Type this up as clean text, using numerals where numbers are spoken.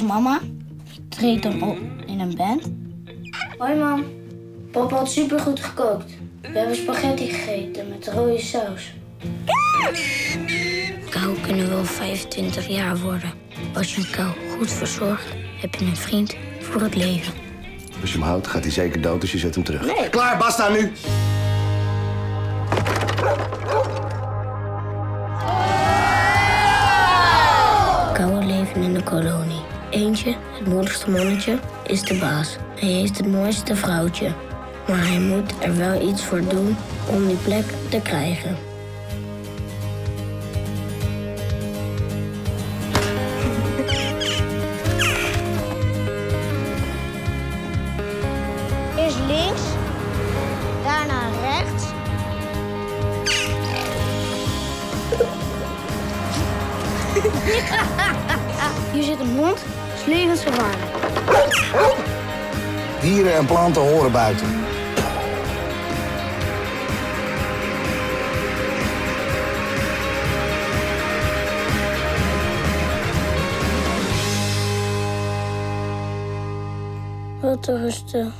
mama. Die treedt dan op in een band. Hoi mam. Papa had supergoed gekookt. We hebben spaghetti gegeten met rode saus. Kou kunnen wel 25 jaar worden. Als je een kou goed verzorgt, heb je een vriend voor het leven. Als je hem houdt, gaat hij zeker dood, dus je zet hem terug. Nee. Klaar, basta nu! Kauwen leven in de kolonie. Eentje, het moedigste mannetje, is de baas. Hij heeft het mooiste vrouwtje. Maar hij moet er wel iets voor doen om die plek te krijgen. Eerst links, daarna rechts. Hier zit een hond, is levensgevaarlijk. Dieren en planten horen buiten. Wat rustig.